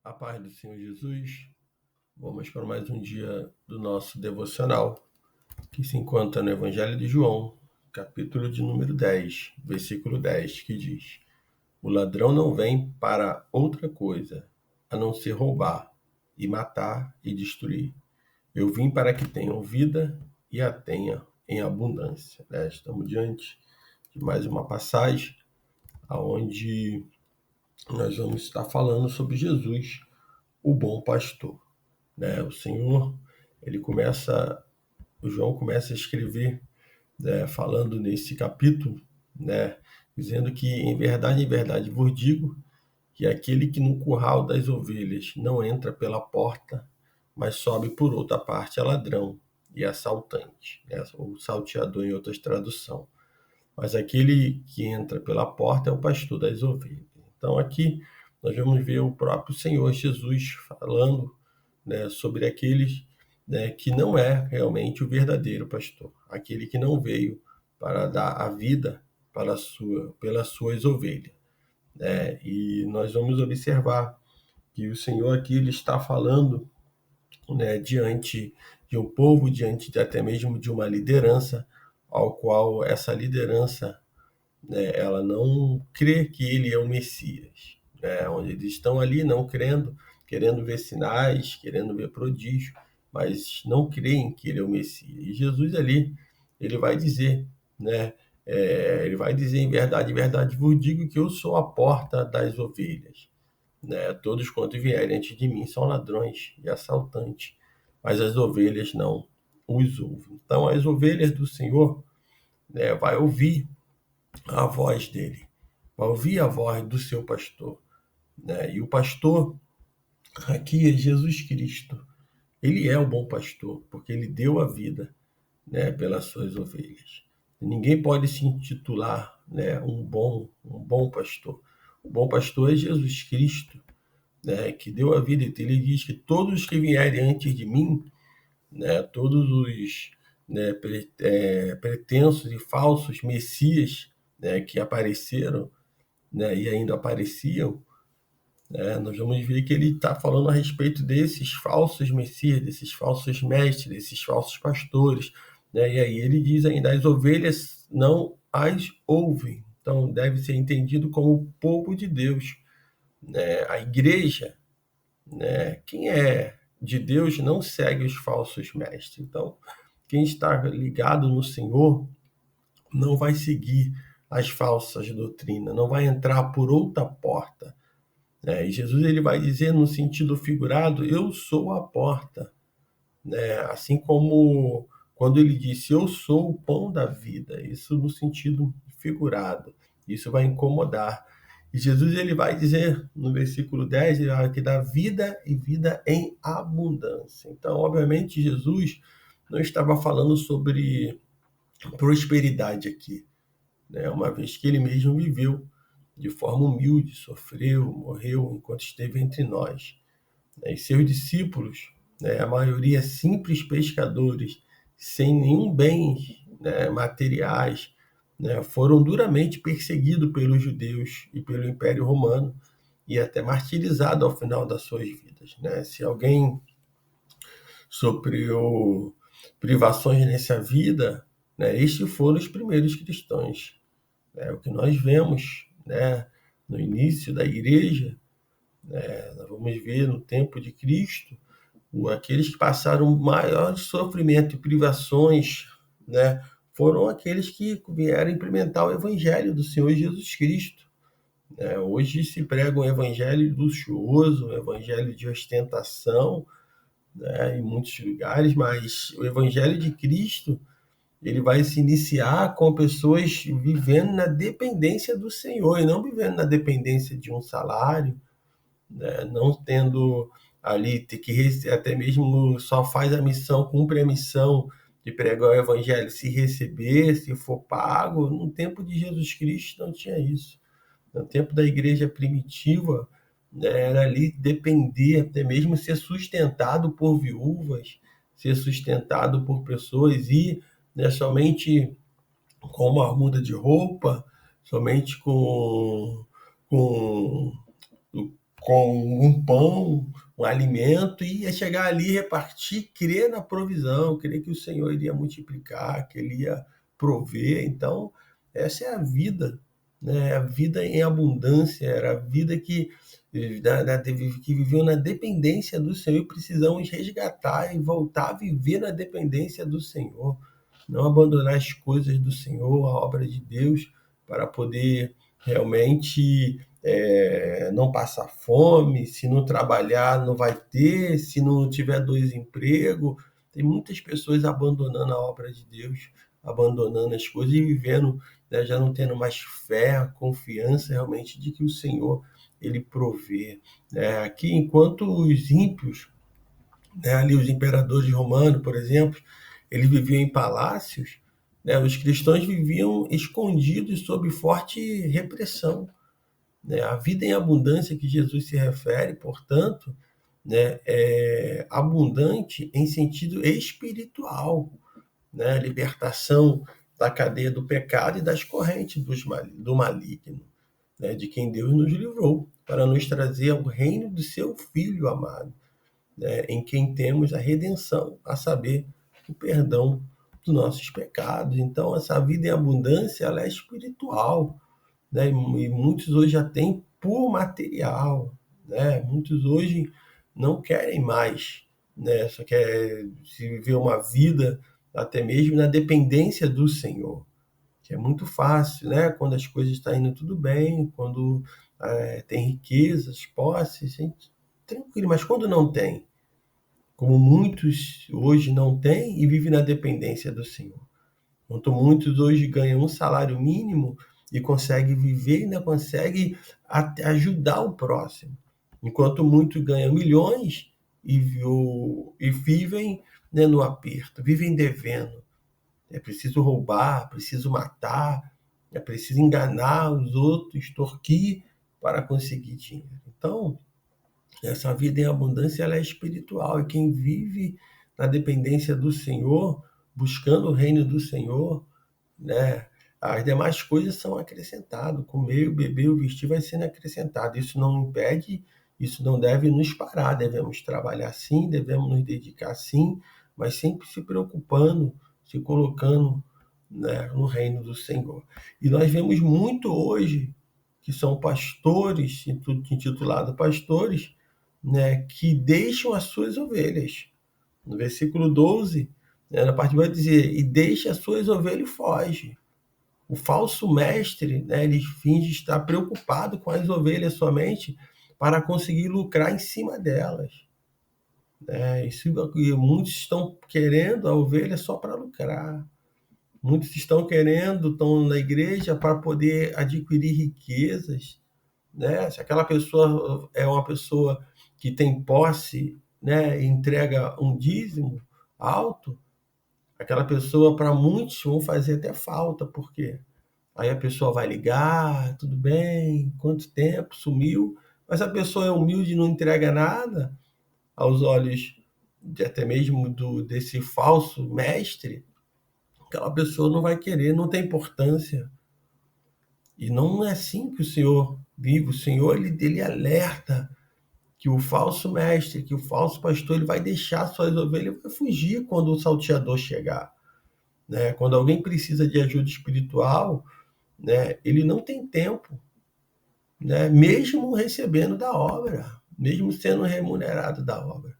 A paz do Senhor Jesus. Vamos para mais um dia do nosso devocional, que se encontra no Evangelho de João, capítulo de número 10, versículo 10, que diz: O ladrão não vem para outra coisa, a não ser roubar, e matar e destruir. Eu vim para que tenham vida e a tenha em abundância. Estamos diante de mais uma passagem onde nós vamos estar falando sobre Jesus, o bom pastor. O Senhor, o João começa a escrever, falando nesse capítulo, dizendo que em verdade vos digo que aquele que no curral das ovelhas não entra pela porta, mas sobe por outra parte é ladrão e assaltante, ou salteador em outras traduções. Mas aquele que entra pela porta é o pastor das ovelhas. Então aqui nós vamos ver o próprio Senhor Jesus falando, sobre aqueles, que não é realmente o verdadeiro pastor, aquele que não veio para dar a vida pelas suas ovelhas. E nós vamos observar que o Senhor aqui ele está falando, diante de um povo, diante até mesmo de uma liderança, ao qual essa liderança, ela não crê que ele é o Messias, onde eles estão ali não crendo, querendo ver sinais, querendo ver prodígio, mas não creem que ele é o Messias. E Jesus ali, ele vai dizer, ele vai dizer em verdade vos digo que eu sou a porta das ovelhas. Todos quanto vierem antes de mim são ladrões e assaltantes, mas as ovelhas não os ouvem. Então as ovelhas do Senhor, vai ouvir a voz dele, vai ouvir a voz do seu pastor. E o pastor aqui é Jesus Cristo. Ele é o bom pastor, porque ele deu a vida, pelas suas ovelhas. Ninguém pode se intitular, um bom pastor. O bom pastor é Jesus Cristo, que deu a vida. Então ele diz que todos os que vierem antes de mim, todos os, pretensos e falsos messias, que apareceram, e ainda apareciam, nós vamos ver que ele está falando a respeito desses falsos messias, desses falsos mestres, desses falsos pastores. E aí ele diz ainda, as ovelhas não as ouvem. Então deve ser entendido como o povo de Deus. A igreja, quem é de Deus não segue os falsos mestres. Então, quem está ligado no Senhor não vai seguir as falsas doutrinas, não vai entrar por outra porta. E Jesus ele vai dizer no sentido figurado, eu sou a porta. Assim como quando ele disse, eu sou o pão da vida, isso no sentido figurado. Isso vai incomodar. E Jesus ele vai dizer no versículo 10, ele vai que dá vida e vida em abundância. Então, obviamente, Jesus não estava falando sobre prosperidade aqui, uma vez que ele mesmo viveu de forma humilde, sofreu, morreu enquanto esteve entre nós. E seus discípulos, a maioria simples pescadores, sem nenhum bens, materiais, foram duramente perseguidos pelos judeus e pelo Império Romano e até martirizados ao final das suas vidas. Se alguém sofreu privações nessa vida, estes foram os primeiros cristãos. O que nós vemos, no início da igreja, nós vamos ver no tempo de Cristo, aqueles que passaram maior sofrimento e privações, foram aqueles que vieram implementar o evangelho do Senhor Jesus Cristo. Hoje se prega um evangelho luxuoso, um evangelho de ostentação, em muitos lugares, mas o evangelho de Cristo ele vai se iniciar com pessoas vivendo na dependência do Senhor e não vivendo na dependência de um salário, não tendo ali, ter que até mesmo só faz a missão, cumpre a missão de pregar o evangelho se receber, se for pago. No tempo de Jesus Cristo não tinha isso. No tempo da igreja primitiva, era ali depender, até mesmo ser sustentado por viúvas, ser sustentado por pessoas e somente com uma muda de roupa, somente com com um pão, um alimento, e ia chegar ali, repartir, crer na provisão, crer que o Senhor iria multiplicar, que Ele ia prover. Então, essa é a vida, né? A vida em abundância, era a vida que viveu na dependência do Senhor, e precisamos resgatar e voltar a viver na dependência do Senhor, não abandonar as coisas do Senhor, a obra de Deus, para poder realmente não passar fome. Se não trabalhar, não vai ter. Se não tiver dois empregos, tem muitas pessoas abandonando a obra de Deus, abandonando as coisas e vivendo, né, já não tendo mais fé, confiança realmente de que o Senhor ele provê. Aqui, enquanto os ímpios, né, ali os imperadores romanos, por exemplo, eles viviam em palácios, né, os cristãos viviam escondidos sob forte repressão, né? A vida em abundância que Jesus se refere, portanto, né, é abundante em sentido espiritual, né? Libertação da cadeia do pecado e das correntes do maligno, né? De quem Deus nos livrou, para nos trazer ao reino do seu Filho amado, né? Em quem temos a redenção, a saber, o perdão dos nossos pecados. Então, essa vida em abundância, ela é espiritual, né? E muitos hoje já têm por material, né? Muitos hoje não querem mais, né? Só quer se viver uma vida até mesmo na dependência do Senhor, que é muito fácil, né? Quando as coisas estão indo tudo bem, quando tem riquezas, posses, gente, tranquilo. Mas quando não tem, como muitos hoje não têm e vivem na dependência do Senhor. Enquanto muitos hoje ganham um salário mínimo e conseguem viver e ainda conseguem até ajudar o próximo. Enquanto muitos ganham milhões e vivem, né, no aperto, vivem devendo. É preciso roubar, é preciso matar, é preciso enganar os outros, extorquir para conseguir dinheiro. Então, essa vida em abundância ela é espiritual, e quem vive na dependência do Senhor, buscando o reino do Senhor, né? As demais coisas são acrescentadas. Comer, o beber, o vestir vai sendo acrescentado. Isso não impede, isso não deve nos parar. Devemos trabalhar sim, devemos nos dedicar sim, mas sempre se preocupando, se colocando, né, no reino do Senhor. E nós vemos muito hoje que são pastores, intitulados pastores, né, que deixam as suas ovelhas. No versículo 12, né, na parte vai dizer, e deixa as suas ovelhas e foge. O falso mestre, né, ele finge estar preocupado com as ovelhas somente para conseguir lucrar em cima delas. Isso, muitos estão querendo a ovelha só para lucrar. Muitos estão na igreja para poder adquirir riquezas, né? Se aquela pessoa é uma pessoa que tem posse, né, e entrega um dízimo alto, aquela pessoa para muitos vão fazer até falta, porque aí a pessoa vai ligar, tudo bem, quanto tempo, sumiu, mas a pessoa é humilde e não entrega nada aos olhos até mesmo desse falso mestre, aquela pessoa não vai querer, não tem importância. E não é assim que o Senhor vive. O Senhor ele alerta que o falso mestre, que o falso pastor, ele vai deixar suas ovelhas e vai fugir quando o salteador chegar, né? Quando alguém precisa de ajuda espiritual, né, ele não tem tempo, né? Mesmo recebendo da obra, mesmo sendo remunerado da obra.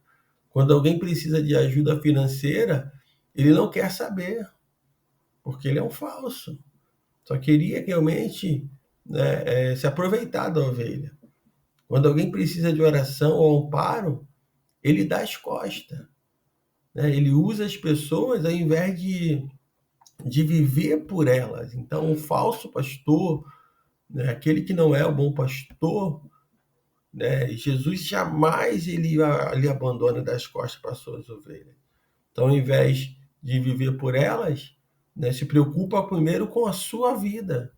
Quando alguém precisa de ajuda financeira, ele não quer saber, porque ele é um falso. Só queria realmente, né, se aproveitar da ovelha. Quando alguém precisa de oração ou amparo, ele dá as costas, né? Ele usa as pessoas ao invés de viver por elas. Então, o falso pastor, né, aquele que não é o bom pastor, né, Jesus jamais ele abandona das costas para as suas ovelhas. Então, ao invés de viver por elas, né, se preocupa primeiro com a sua vida,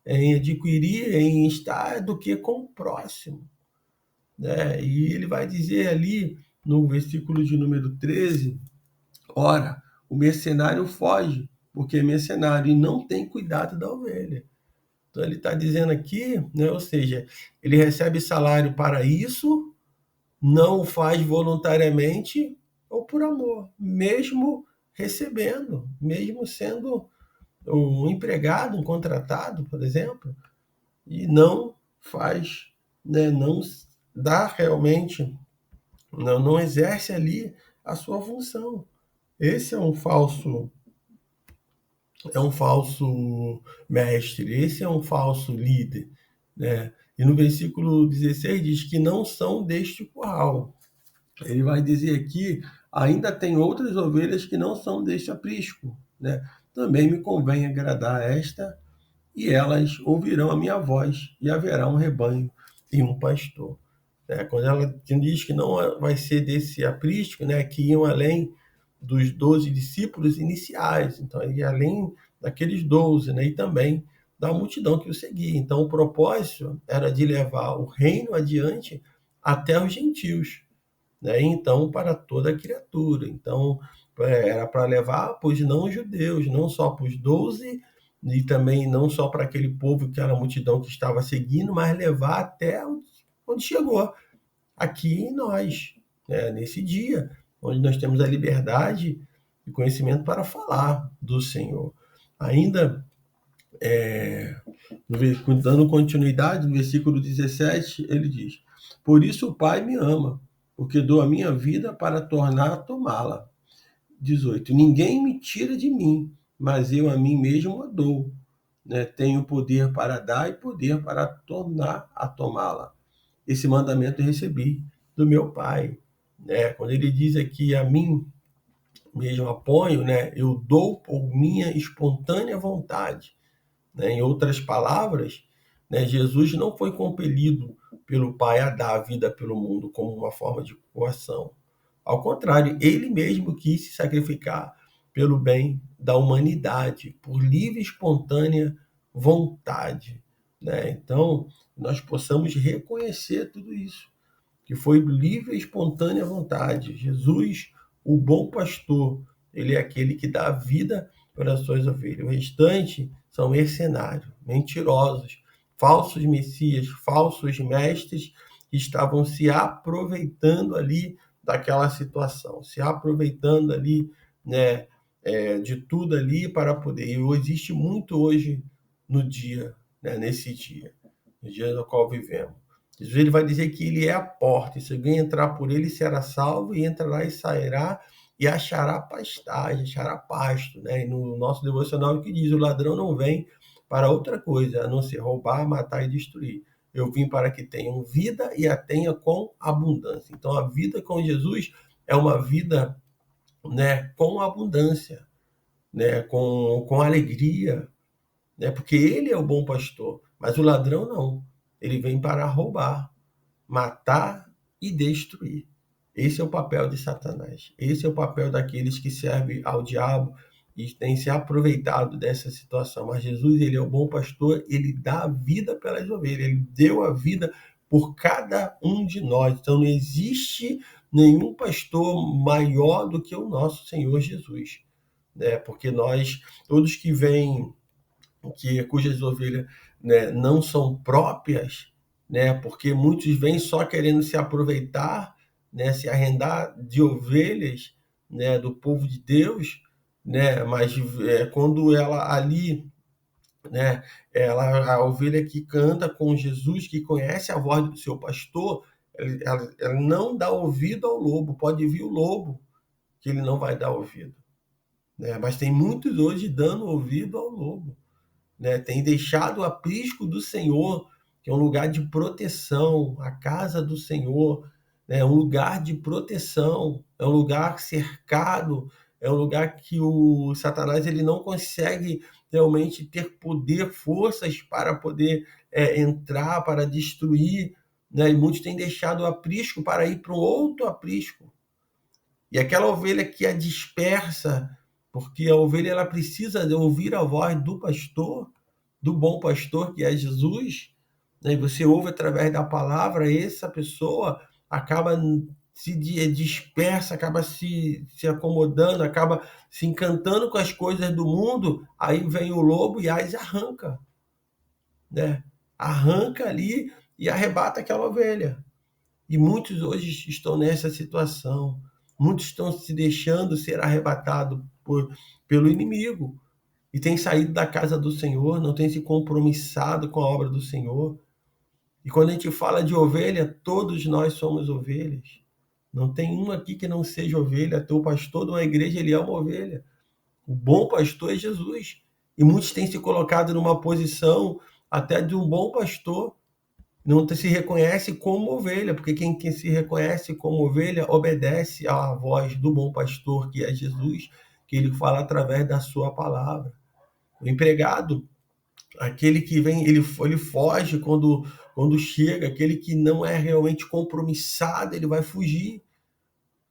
em adquirir, em estar do que com o próximo, né? E ele vai dizer ali no versículo de número 13: ora, o mercenário foge, porque é mercenário e não tem cuidado da ovelha. Então ele está dizendo aqui, né, ou seja, ele recebe salário para isso, não o faz voluntariamente ou por amor, mesmo recebendo, mesmo sendo um empregado, um contratado, por exemplo, e não faz, né, não dá realmente, não exerce ali a sua função. Esse é um falso mestre, esse é um falso líder, né? E no versículo 16 diz que não são deste curral. Ele vai dizer aqui, ainda tem outras ovelhas que não são deste aprisco, né? Também me convém agradar esta, e elas ouvirão a minha voz, e haverá um rebanho e um pastor. Né? Quando ela diz que não vai ser desse aprisco, né, que iam além dos 12 discípulos iniciais, então ia além daqueles 12, né, e também da multidão que o seguia. Então o propósito era de levar o reino adiante até os gentios, né? Então para toda a criatura. Então era para levar para os não-judeus, não só para os 12, e também não só para aquele povo que era a multidão que estava seguindo, mas levar até onde chegou, aqui em nós, né? Nesse dia, onde nós temos a liberdade e conhecimento para falar do Senhor. Ainda, dando continuidade, no versículo 17, ele diz: Por isso o Pai me ama, porque dou a minha vida para tornar a tomá-la. 18. Ninguém me tira de mim, mas eu a mim mesmo a dou. Né? Tenho poder para dar e poder para tornar a tomá-la. Esse mandamento eu recebi do meu Pai. Né? Quando ele diz aqui a mim mesmo apoio, né? Eu dou por minha espontânea vontade. Né? Em outras palavras, né? Jesus não foi compelido pelo Pai a dar a vida pelo mundo como uma forma de coação. Ao contrário, ele mesmo quis se sacrificar pelo bem da humanidade, por livre e espontânea vontade. Né? Então, nós possamos reconhecer tudo isso, que foi livre e espontânea vontade. Jesus, o bom pastor, ele é aquele que dá a vida pelas suas ovelhas. O restante são mercenários, mentirosos, falsos messias, falsos mestres que estavam se aproveitando ali daquela situação, se aproveitando ali, né, de tudo ali para poder. E existe muito hoje no dia, né, nesse dia, no dia no qual vivemos. Jesus ele vai dizer que ele é a porta, e se alguém entrar por ele será salvo, e entrará e sairá e achará pastagem, achará pasto. Né? E no nosso devocional que diz, o ladrão não vem para outra coisa, a não ser roubar, matar e destruir. Eu vim para que tenham vida e a tenha com abundância. Então a vida com Jesus é uma vida, né, com abundância, né, com alegria, né, porque ele é o bom pastor, mas o ladrão não. Ele vem para roubar, matar e destruir. Esse é o papel de Satanás. Esse é o papel daqueles que servem ao diabo e têm se aproveitado dessa situação. Mas Jesus, ele é o bom pastor, ele dá a vida pelas ovelhas, ele deu a vida por cada um de nós. Então não existe nenhum pastor maior do que o nosso Senhor Jesus, né? Porque nós, todos que vêm, cujas ovelhas, né, não são próprias, né, porque muitos vêm só querendo se aproveitar, né, se arrendar de ovelhas, né, do povo de Deus, né, mas quando ela ali, né, a ovelha que canta com Jesus, que conhece a voz do seu pastor, ela não dá ouvido ao lobo. Pode vir o lobo, que ele não vai dar ouvido, né, mas tem muitos hoje dando ouvido ao lobo, né? Tem deixado o aprisco do Senhor, que é um lugar de proteção, a casa do Senhor, né? É um lugar de proteção, é um lugar cercado, é um lugar que o Satanás ele não consegue realmente ter poder, forças para poder entrar, para destruir, né? E muitos têm deixado o aprisco para ir para um outro aprisco. E aquela ovelha que é dispersa, porque a ovelha ela precisa de ouvir a voz do pastor, do bom pastor que é Jesus, né? E você ouve através da palavra, essa pessoa acaba se dispersa, acaba se acomodando, acaba se encantando com as coisas do mundo, aí vem o lobo e as arranca. né? Arranca ali e arrebata aquela ovelha. E muitos hoje estão nessa situação. Muitos estão se deixando ser arrebatados pelo inimigo e têm saído da casa do Senhor, não têm se compromissado com a obra do Senhor. E quando a gente fala de ovelha, todos nós somos ovelhas. Não tem um aqui que não seja ovelha. Teu pastor de uma igreja, ele é uma ovelha. O bom pastor é Jesus. E muitos têm se colocado numa posição até de um bom pastor, não se reconhece como ovelha, porque quem se reconhece como ovelha obedece à voz do bom pastor, que é Jesus, que ele fala através da sua palavra. O empregado, aquele que vem, ele foge quando chega, aquele que não é realmente compromissado, ele vai fugir,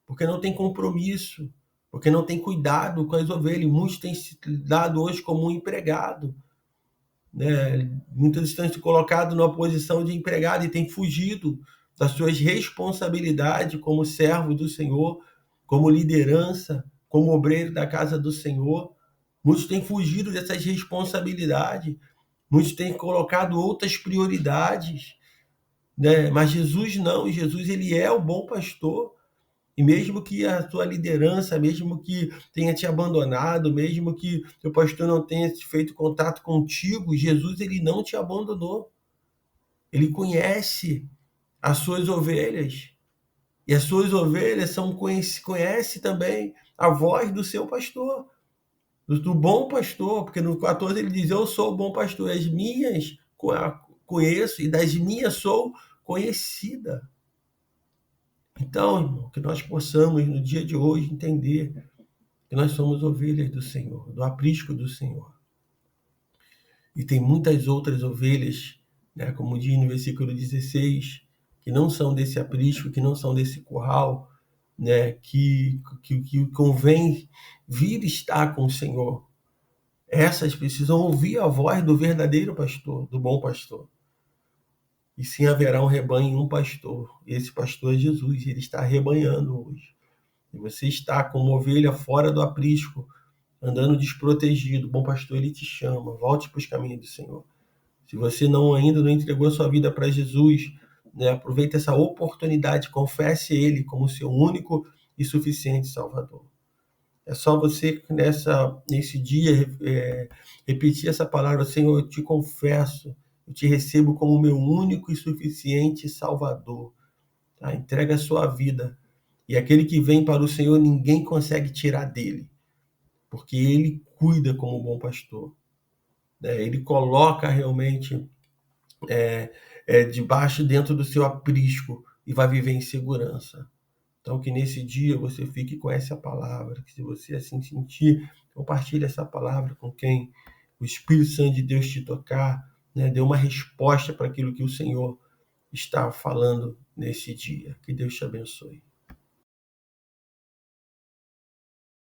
porque não tem compromisso, porque não tem cuidado com as ovelhas. Muitos têm se dado hoje como um empregado, né? Muitos estão se colocado numa posição de empregado e têm fugido das suas responsabilidades como servo do Senhor, como liderança, como obreiro da casa do Senhor. Muitos têm fugido dessas responsabilidades, muitos têm colocado outras prioridades, né? Mas Jesus não, Jesus ele é o bom pastor. E mesmo que a tua liderança, mesmo que tenha te abandonado, mesmo que teu pastor não tenha feito contato contigo, Jesus ele não te abandonou. Ele conhece as suas ovelhas. E as suas ovelhas conhece também a voz do seu pastor, do bom pastor, porque no 14 ele diz: eu sou o bom pastor, as minhas conheço e das minhas sou conhecida. Então, irmão, que nós possamos no dia de hoje entender que nós somos ovelhas do Senhor, do aprisco do Senhor. E tem muitas outras ovelhas, né, como diz no versículo 16, que não são desse aprisco, que não são desse curral, né, que convém vir estar com o Senhor. Essas precisam ouvir a voz do verdadeiro pastor, do bom pastor. E sim haverá um rebanho e um pastor. E esse pastor é Jesus, ele está rebanhando hoje. E você está como ovelha fora do aprisco, andando desprotegido. O bom pastor, ele te chama. Volte para os caminhos do Senhor. Se você ainda não entregou a sua vida para Jesus, né, aproveite essa oportunidade, confesse Ele como seu único e suficiente Salvador. É só você, nesse dia, repetir essa palavra: Senhor, eu te confesso, eu te recebo como meu único e suficiente Salvador. Tá? Entrega a sua vida. E aquele que vem para o Senhor, ninguém consegue tirar dele, porque ele cuida como bom pastor. Né? Ele coloca realmente debaixo, dentro do seu aprisco, e vai viver em segurança. Então, que nesse dia você fique com essa palavra, que se você assim sentir, compartilhe essa palavra com quem o Espírito Santo de Deus te tocar, né? Dê uma resposta para aquilo que o Senhor está falando nesse dia. Que Deus te abençoe.